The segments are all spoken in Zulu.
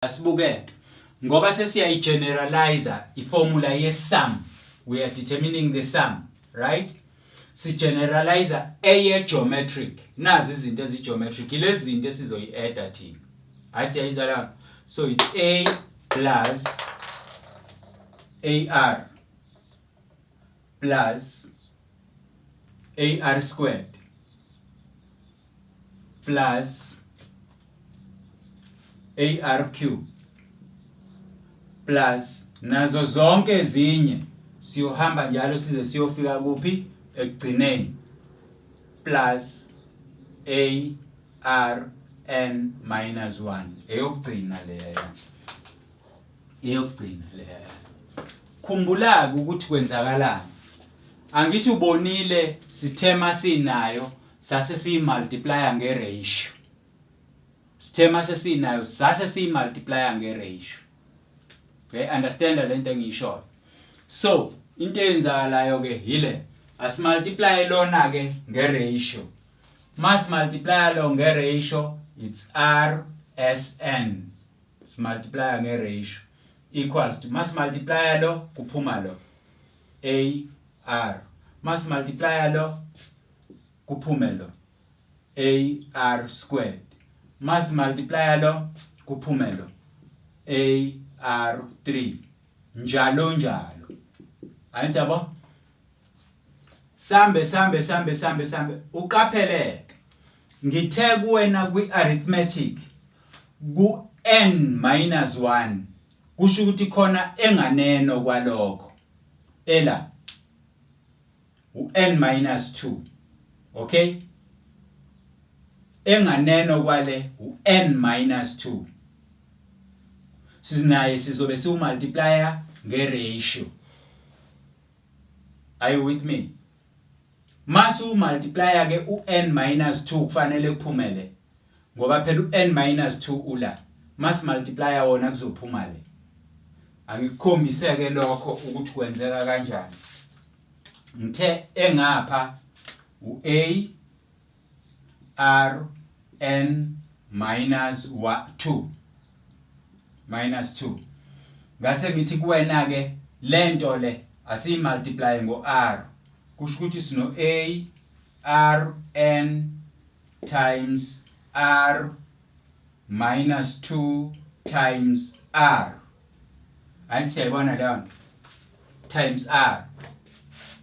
Asibuke ngoba sesiyayigeneralize iformula ye-sum, we are determining the sum, right? Si generalize eye geometric. Nazi izinto ezi-geometric ilezi zinto esizoyi-adda thina. Hayi siyayizwa la. So it's a plus ar plus ar squared plus ar cube plus nazo zonke ezinye siyohamba njalo size siyofika kuphi ekugcineni plus ar n minus 1 eyokugcina leya. Khumbula ukuthi kwenzakalani. Angithi ubonile sithema sinayo sase siyimultiplier ngeratio. Sithema sesinayo sase siyimultiplier ngeratio. Okay, understand lento engiyisho. So, into eyenzakalayo ke yile asimultiply lona ke ngeratio. Mas multiply lo ngeratio it's rsn. Multiply ngeratio equals to mas multiply lo kuphuma lo ar. Mas multiply lo kuphume lo ar squared. Mas multiply lo kuphume lo ar3 njalo njalo. Ayithi yabo? Sambe uqapheleke. Ngithe kuwena kwi-arithmetic ku n minus 1 kusho ukuthi khona enganeno kwalokho ela u-n minus 2, okay? Enganeno kwale u-n minus 2 sinaye sizobe siwumultiplier ngeratio. Are you with me? Masu multiplier ke u-n minus 2 kufanele kuphumele ngoba phela u-n minus 2 ula mas multiplier wona kuzophuma le. Angikukhombise ke lokho ukuthi kwenzeka kanjani. Ngithe engapha u-a r n minus 2 ngase ngithi kuwena ke lento le asiyimultiply ngo-r kusho ukuthi sino a r n times r minus 2 times r. Ayi siyayibona leyo times r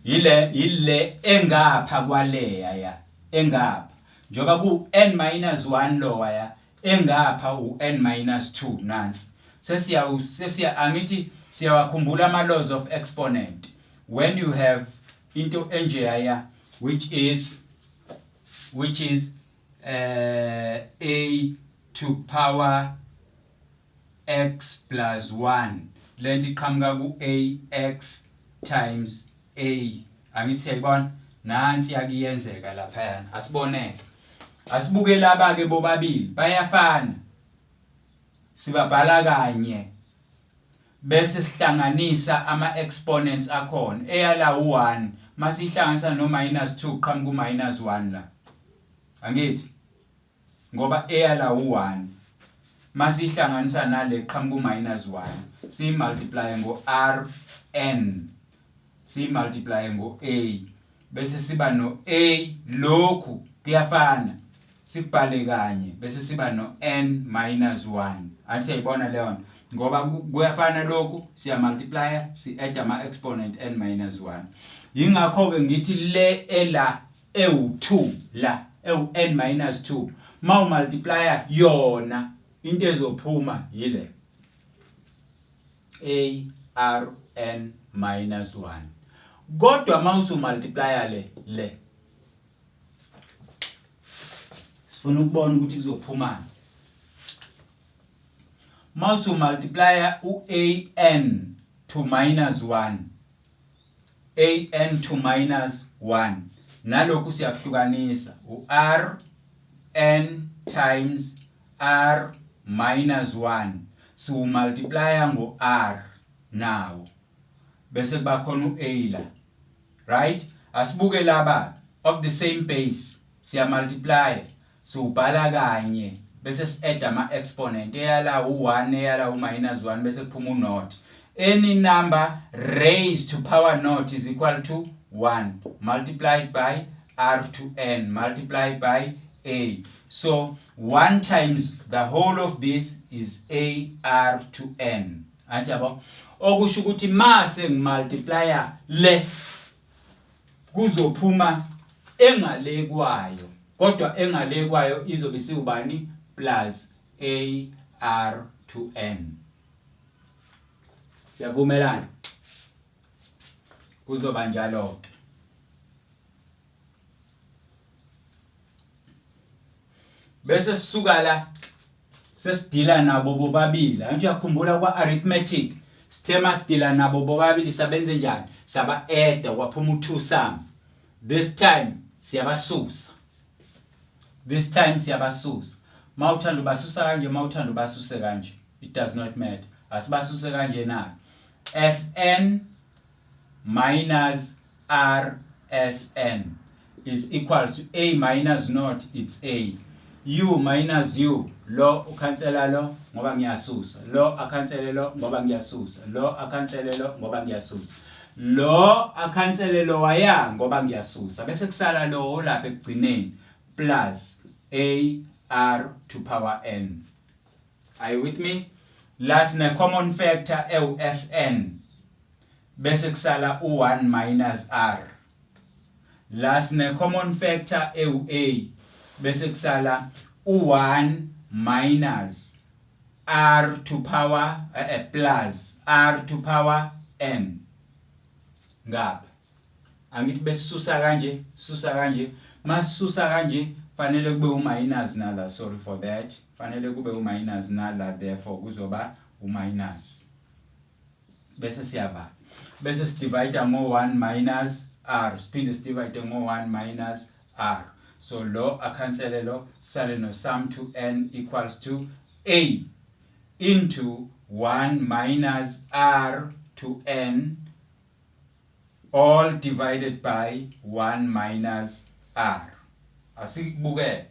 ile engapha kwaleya ya engapha njoba ku n minus 1 lowa ya engapha u n minus 2 nansi sesiya angithi siyawakhumbula ama laws of exponent. When you have into enjeya which is a to power x plus 1 lento iqhamuka ku ax times a. Angithi siyayibona nansi yakuyenzeka lapha yana. Asiboneke asibuke laba ke bobabili bayafana sibabhala kanye bese sihlanganisa ama exponents akhona eyala u1 masihlanganisa no minus 2 qhamuka ku minus 1 la. Angithi ngoba eyala u1 masihlanganisa nale qhamuka ku minus 1 si multiply ngo rn si multiply ngo a bese siba no a lokhu kuyafana sibhale kanye bese siba no n minus 1. Athi ayibona leyo ngoba kuyafana lokhu siya multiply si add ama exponent n minus 1. Yingakho ke ngithi le ela ewu2 la ewu n minus 2 ma multiply yona into ezophuma yile a r n minus 1. Kodwa mawusu multiply le sifuna ukubona ukuthi kuzophuma. Mawusu multiply u-an to minus 1 an to minus 1 nalokhu siyakuhlukanisa u-r n times r minus 1 so multiply ngo-r nawo bese kuba khona u-a la, right? Asibuke laba of the same base siya multiply so ubhala kanye bese si-add ama-exponent eyala u-1 eyala u-1 bese kuphuma u-0. Any number raised to power 0 is equal to 1 multiplied by r to n multiplied by a. So 1 times the whole of this is a r to n. Anti yabo? Okusho ukuthi mase ngimultiplya le kuzophuma engale kwayo. Kodwa engale kwayo izobe siubani plus a r to n. Siyavumelana? Kuzoba njalo ke. Bese sisuka la sesidila nabo bobabili. Antu yakhumbula kwa arithmetic sithema sidila nabo bobabili sabenze njani? Saba add kwaphuma u2 sum. This time siyabasusa. Mawuthanda ubasusa kanje, mawuthanda ubasuse kanje. It does not matter. Asibasuse kanje na. Sn minus rsn is equals to a minus naught, it's a. U minus u, lo ukhansela lo ngoba ngiyasusa. Lo akhansele lo ngoba ngiyasusa. Lo akhansele lo ngoba ngiyasusa. Lo akhansele lo waya ngoba ngiyasusa. Bese kusala lo lapha ekugcineni plus a r to power n. Are you with me? Last ne common factor sn. Bese kusala u1 minus r. Last ne common factor a. Bese kusala u1 minus r to power plus r to power n. Ngapha angithi besisusa kanje, susa kanje. Masisusa kanje fanele kube u-minus nala, sorry for that. Fanele kube u-minus nala, therefore kuzoba u-minus. Bese siyavala. Bese sidivide ngo-1 minus r. Siphinde sidivide ngo-1 minus r. So lo akhansele lo sale no sum to n equals to a into 1 minus r to n all divided by 1 minus r. Asikubukeke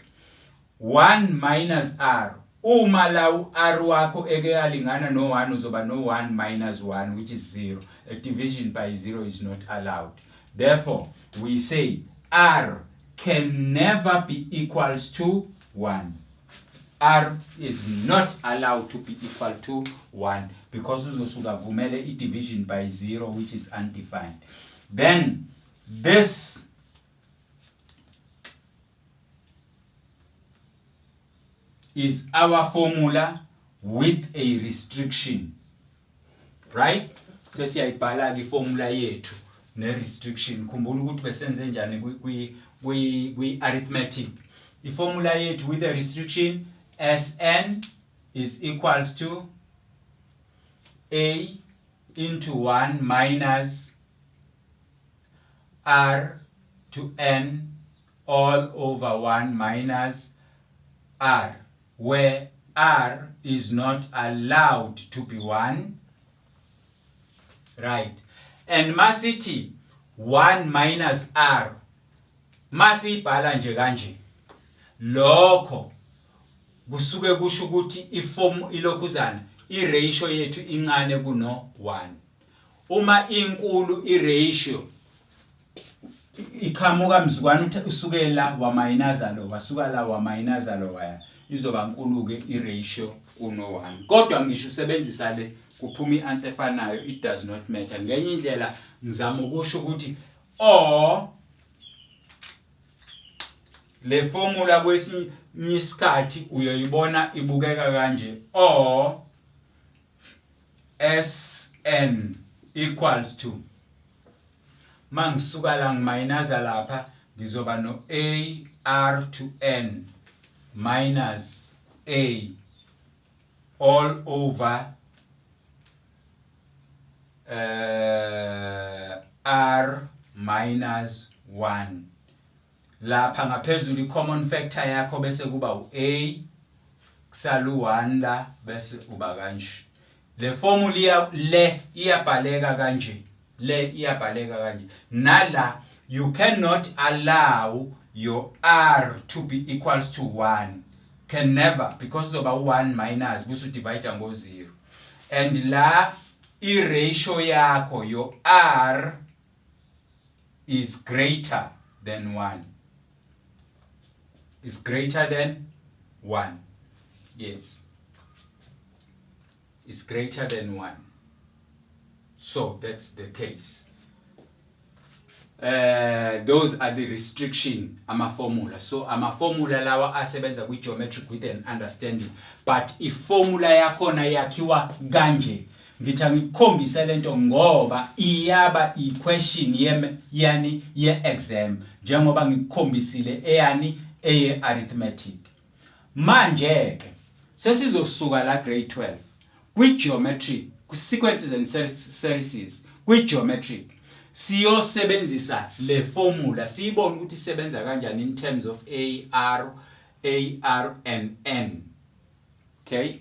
1 minus r. Uma la u-r wakho eke yalingana no1 uzoba no1 minus 1 which is 0. A division by 0 is not allowed. Therefore we say r can never be equals to 1. R is not allowed to be equal to 1 because uzosuka vumele I division by 0 which is undefined. Then this is our formula with a restriction. Right? Sesiyayibhala ke formula yethu ne restriction. Khumbula ukuthi besenze njani kwi arithmetic. The formula yethu with the restriction Sn is equals to a into 1 minus r to n all over 1 minus r, where r is not allowed to be 1. Right. And masithi 1 minus r masibhala nje kanje, lokho kusuke kusho ukuthi iform ilokhuzana iratio yethu incane kuno 1. Uma inkulu iratio iqhamuka mzukwana usukela wa minus lo wasuka la wa minus lo waya izoba nkulu ke iratio kuno 1. Kodwa ngisho usebenzisa le kuphuma ianswer efanayo, it does not matter. Ngenye indlela ngizama ukusho ukuthi or le formula kwesinye isikhathi uyoyibona ibukeka kanje, or Sn equals to mangisuka la ngiminus lapha ngizoba no a r to n minus a all over r minus 1. Lapha ngaphezulu i-common factor yakho bese kuba u-a kusala u1 la bese uba kanje. Le formula le iyabhaleka kanje, le iyabhaleka kanje. Nala you cannot allow your r to be equals to 1. can never, because of 1 minus bese divide ngo 0. And la i-ratio yakho yo R is greater than 1. Is greater than 1. Yes. Is greater than 1. So that's the case. Those are the restriction ama-formula. So ama-formula lawa asebenza kwi-geometric with an understanding. But if formula yakhona yakhiwa kanje, ngitha ngikukhombisa lento ngoba iyaba i-question yani ye-exam njengoba ngikukhombisile eyani eye-arithmetic. Manje ke sesizosuka la grade 12 kwi-geometry, ku-sequences and series, kwi-geometric siyosebenzisa le formula siyibona ukuthi isebenza kanjani in terms of AR and N. Okay?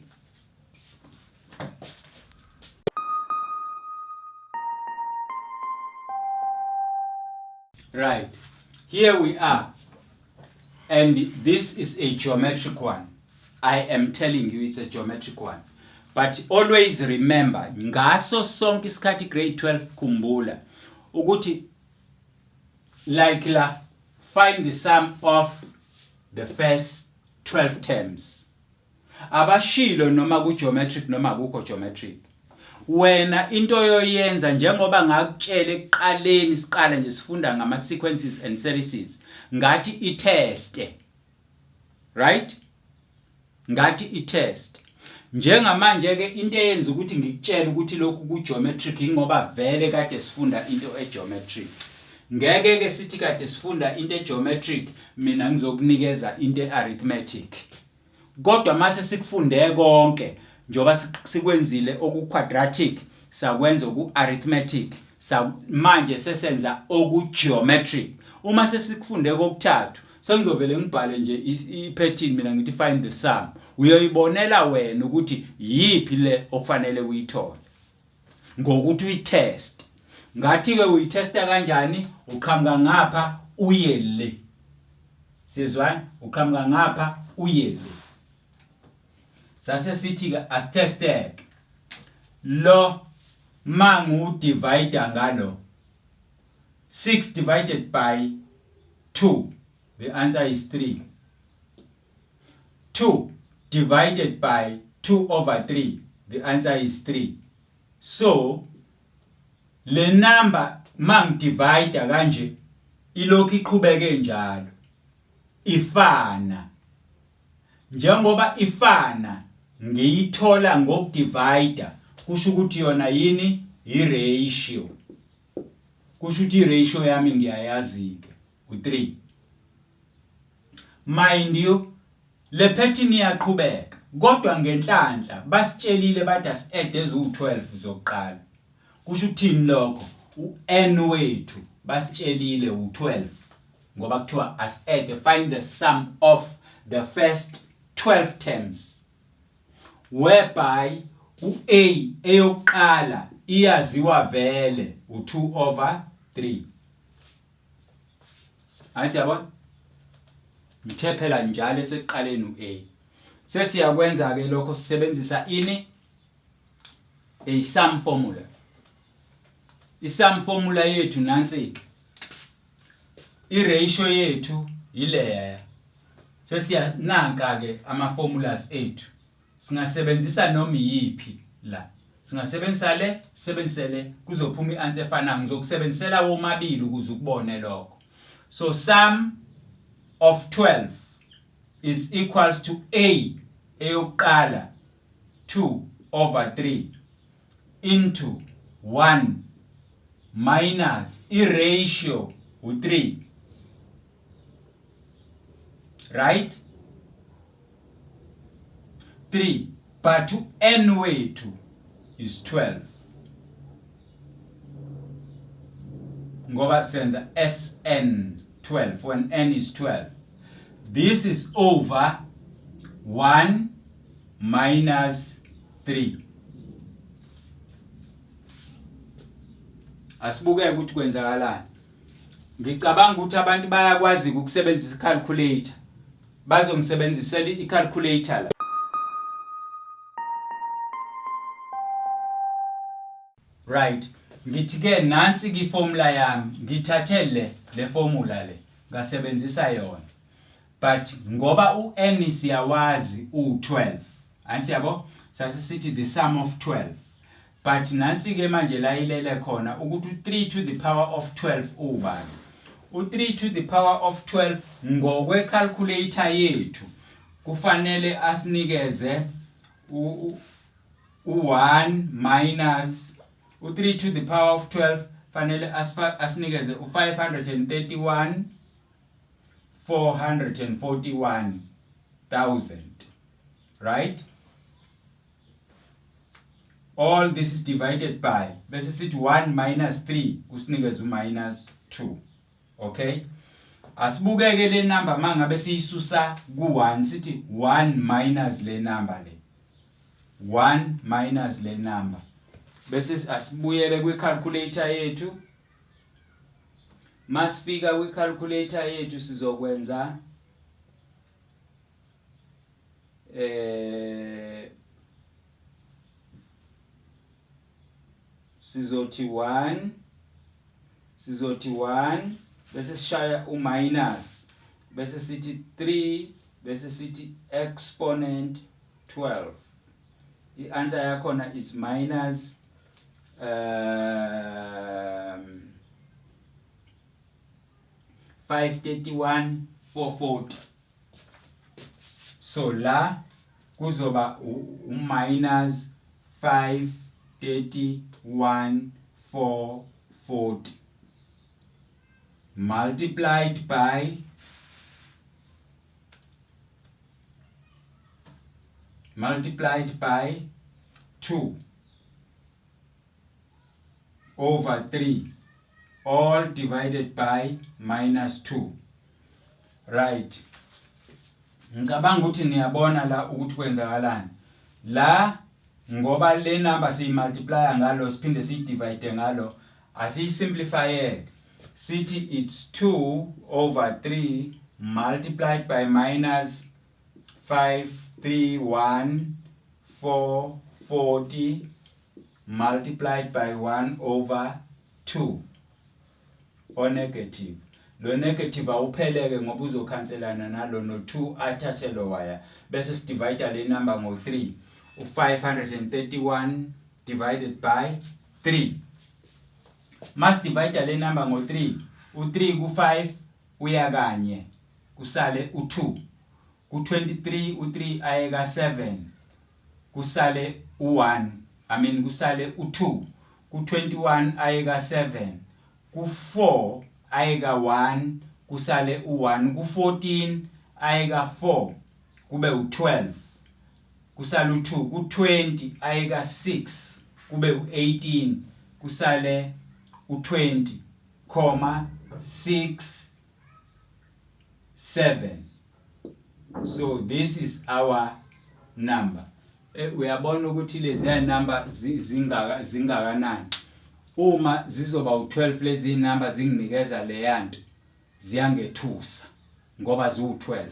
Right. Here we are. And this is a geometric one. I am telling you it's a geometric one. But always remember, ngaso sonke isikhathi grade 12 kumbula ukuthi like la find the sum of the first 12 terms. Abashilo noma ku geometric noma akukho geometric. Wena into yoyenza njengoba ngakutshela ekuqaleni siqala nje sifunda ngama sequences and series ngathi i-test. Right? Ngathi i-test. Njengamanje ke into eyenza ukuthi ngikutshela ukuthi lokhu ku geometric ngoba vele kade sifunda into e-geometric. Ngeke ke sithi kade sifunda into e-geometric mina ngizokunikeza into e-arithmetic. Kodwa mase sikufunde konke njoba sikwenzile oku quadratic sakwenza oku arithmetic manje sesenza oku geometric. Uma sesikufunde kokuthathu sengizovele ngibhale nje i-pattern mina ngithi find the sum. Uyoyibonela wena ukuthi yipi le okufanele uyithole ngokuthi uyitest. Ngathi ke uyitesta kanjani? Uqhamuka ngapha uye le. Sizwana? Uqhamuka ngapha uye le. Sase sithi ke asitesteke. Lo mangu divider ngalo 6 divided by 2, the answer is 3. 2 divided by 2 over 3, the answer is 3. So le number mang divider kanje ilokhu iqhubeke njalo ifana. Njengoba ifana ngiyithola ngokudivide kusho ukuthi yona yini i-ratio. Kusho ukuthi i-ratio yami ngiyayazi ke u3. Mind you, le pattern iyaqhubeka kodwa ngenhlanhla basitshelile bathi as-add ezu12 zokuqala. Kusho ukuthini lokho? U-n wethu basitshelile u12 ngoba kuthiwa as-add find the sum of the first 12 terms, whereby u-a eyokuqala iyaziwa vele u2 over 3. Athi yabona? Ngithe phela njalo esekuqaleni u-a. Sesiyakwenza ke lokho sisebenzisa ini? A sum formula. I-sum formula yethu nansi ke. I-ratio yethu ile. Sesiyananka ke ama formulas ethu. Singasebenzisa noma yipi la. Singasebenzisa le, sebenzisele kuzophuma i-answer efanayo. Ngizokusebenzisela womabili ukuze ukubone lokho. So sum of 12 is equals to a eyokuqala 2 over 3 into 1 minus i-ratio u3. Right? 3, but n wethu is 12. Ngoba senza SN 12 when n is 12. This is over 1 minus 3. Asibuke ukuthi kwenzakalani. Ngicabanga ukuthi abantu bayakwazi ukusebenzisa i-calculator. bazongisebenzisela i-calculator la. Right, ngithi ke nansi ki formula yami, ngithathe le formula le ngasebenzisa yona. But ngoba u-n siyawazi u12, anti yabo sasisithi the sum of 12. But nansi ke manje la ilele khona ukuthi u3 to the power of 12 ubani. U3 to the power of 12 ngokwe calculator yethu kufanele asinikeze u1 minus u3 to the power of 12 fanele asinikeze u531,441,000, right? All this is divided by bese sithi 1 minus 3 kusinikeza minus 2. Okay, asibukeke le number mangabe siyisusa ku1 sithi 1 minus le number le 1 minus le number bese asibuyele kwi calculator yethu. Masifika kwi calculator yethu sizokwenza sizothi 1 bese sishaya minus bese sithi 3 bese sithi exponent 12. The answer yakhona is minus 531,440. So la kuzoba minus 531,440 multiplied by multiplied by 2 over 3, all divided by minus 2. Right. Ngicabanga ukuthi niyabona la ukuthi kwenzakalani. La ngoba le number siyimultiply ngalo siphinde siyidivide ngalo, asiyisimplify. Sithi it's 2 over 3 multiplied by minus 531,440 multiplied by 1 over 2 or negative. Lo negative awupheleke ngoba uzokhanselana nalo no2 athathe lo wire bese sidivide le number ngo3. U531 divided by 3. Must divide le number ngo3. U3 ku5 uya kanye kusale u2. Ku23 u3 ayeka 7 kusale u1. Kusale u2. Ku21 ayeka 7. Ku4 ayeka 1 kusale u1. Ku14 ayeka 4 kube u12 kusale u2. Ku20 ayeka 6 kube u18 kusale u20, 6 7. So this is our number. Uyabona ukuthi lezi number zingakanani. Uma zizoba u12 lezi number zinginikeza le yanto ziyangethusa ngoba ziwu12.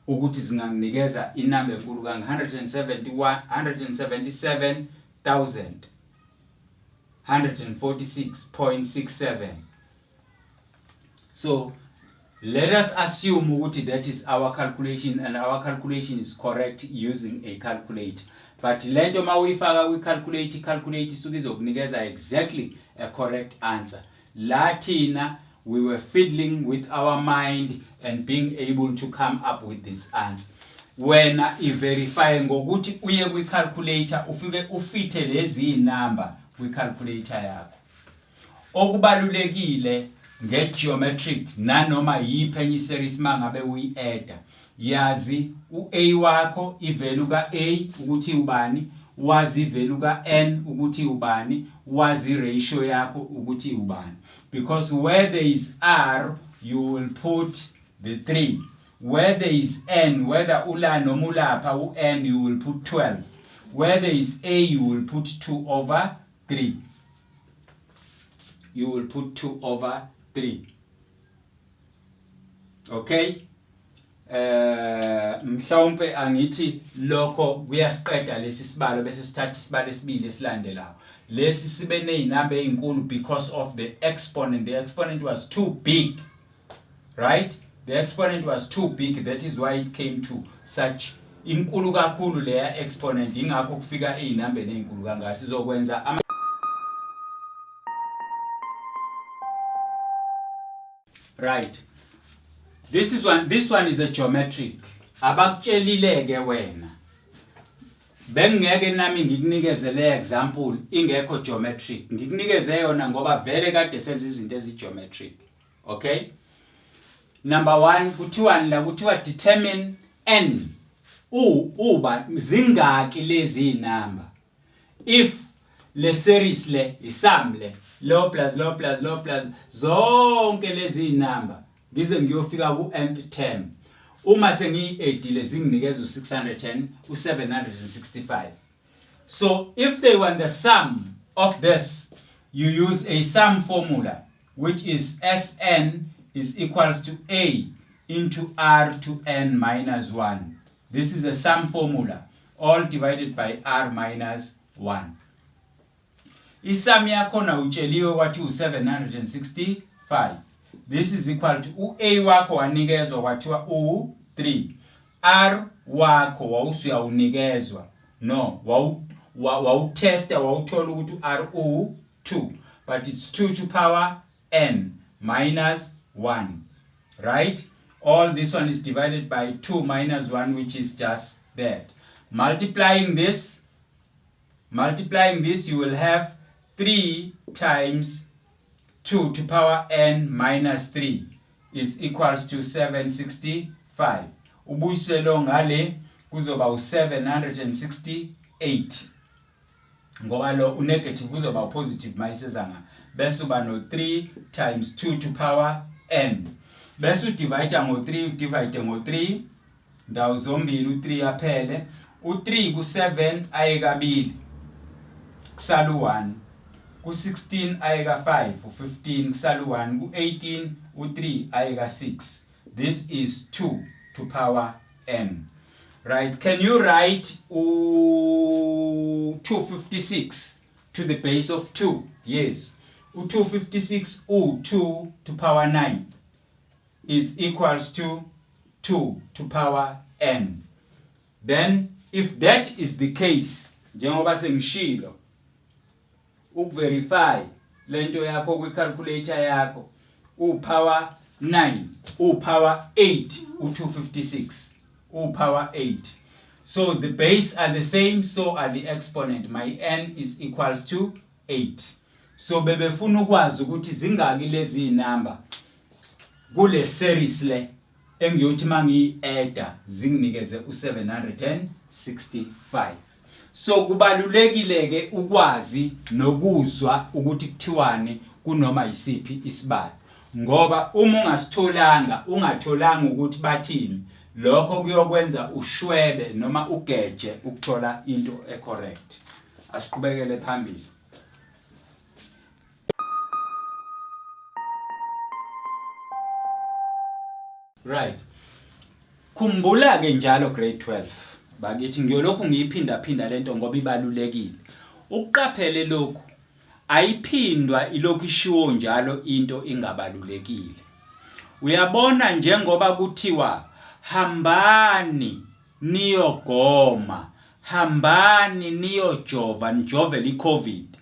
Ukuthi zinganginikeza inamba enkulu kanga 177,146.67. So let us assume ukuthi that is our calculation and our calculation is correct using a calculator. But lento mawuyifaka calculate isuke izokunikeza exactly a correct answer. Latina we were fiddling with our mind and being able to come up with this answer. Wena verify ngokuthi uye kwi calculator ufike ufithe lezi number kwi calculator yakho. Okubalulekile ngegeometric nanoma yiphi enye series mangabe uyi-add, yazi u-a wakho ivalue ka-a ukuthi ubani, wazi ivalue ka-n ukuthi ubani, wazi ratio yakho ukuthi ubani. Because where there is r you will put the 3. Where there is n, whether ula noma ulapha u-n, you will put 12. Where there is a you will put 2 over 3. You will put 2 over 3. Okay, mhlawumbe angithi lokho kuyasiqeda lesi sibalo bese sithatha isibalo esibili esilandelayo. Lesi sibe nezinamba ezinkulu because of the exponent. The exponent was too big, right? The exponent was too big, that is why it came to such inkulu kakhulu leya exponent, ingakho kufika izinamba ezinkulu kangaka. Sizokwenza right. This one is a geometric. Abakutshelileke wena. Bengeke nami ngikunikeze le example ingekho geometric. Ngikunikeze yona ngoba vele kade senza izinto ezi-geometric. Okay? Number 1 kuthiwa determine n. Uba zingaki lezi number. If le series le isum le lo plus zonke lezi number ngize ngiyofika ku nth term. Uma sengiyi-8 zinginikeza u765. So if they want the sum of this, you use a sum formula, which is Sn is equals to A into R to n minus 1. This is a sum formula, all divided by R minus 1. Isum yakhona utsheliwe kwathi u765. This is equal to A wakho wanikezwa kwathiwa u3. R wakho wawusuya unikezwa. No, wawutesta wawuthola ukuthi R u2. But it's 2 to power n minus 1. Right? All this one is divided by 2 minus 1, which is just that. Multiplying this, you will have 3 times 2 to power n minus 3 is equals to 765. Ubuyiselo ngale kuzoba u768. Ngoba lo unegative uzoba positive mayisezanga. Bese uba no 3 times 2 to power n. Bese udivide ngo3, ndawo zombili u3 aphele. U3 ku7 aye kabili. Kusala u1. Ku16 aye ka5, u15 kusala u1, ku18 u3 aye ka6. This is 2 to power n. Right? Can you write 256 to the base of 2? Yes. 256 2 to power 9 is equals to 2 to power n. Then if that is the case, njengoba sengishilo ukuverify lento yakho kwicalculator yakho power 9 power 8 u256 power 8. So the base are the same, so are the exponent. My n is equals to 8. So bebefuna ukwazi ukuthi zingaki lezi number kule series le engiyothi mangiyi-adda zinginikeze u765. So kubalulekile ke ukwazi nokuzwa ukuthi kuthiwani kunoma yisiphi isibalo, ngoba uma ungatholanga ukuthi bathini, lokho kuyokwenza ushwebe noma ugeje ukuthola into ecorrect. Asiqhubekele phambili. Right. Khumbula ke njalo grade 12. Bakithi ngiyolokhu ngiyiphinda lento ngoba ibalulekile. Ukuqaphele lokhu ayiphindwa ilokhu ishiwo njalo into ingabalulekile. Uyabona njengoba kuthiwa hambani niyogoma, hambani niyojova, nijovele iCovid.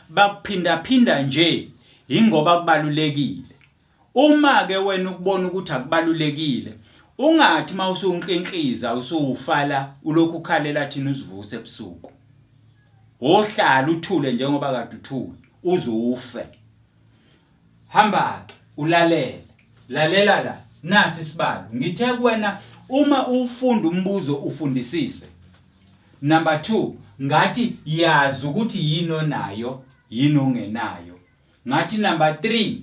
Bakuphinda nje ingoba kubalulekile. Uma ke wena ukubona ukuthi akubalulekile, ungathi mawusunklinkliza usuwufala ulokhu ukhalela thina usivuse ebusuku. Ohlala uthule njengoba kade uthule uzufe. Hamba ke ulalele. Lalela la nasi isibalo. Ngithe kuwena uma ufunda umbuzo ufundisise. Number 2, ngathi yazi ukuthi yini onayo, yini ongenayo. Ngathi number 3,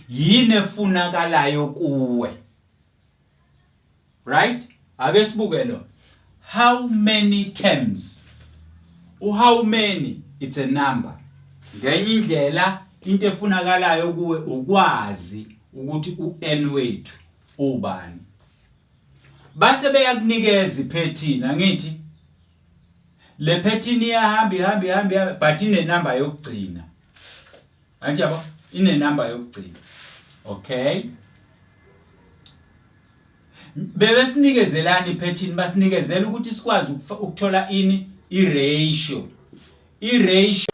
yini efunakalayo kuwe. Right? Ake sibuke lo. How many terms? How many? It's a number. Ngenye indlela into efunakalayo kuwe ukwazi ukuthi u-n wethu ubani. Base beyakunikeza iphethini angithi le phethini iyahamba but ine number yokugcina. Angithi yabo ine number yokugcina. Okay. Bebesinikezelana iphethini basinikezela ukuthi sikwazi ukuthola ini i-ratio. I-ratio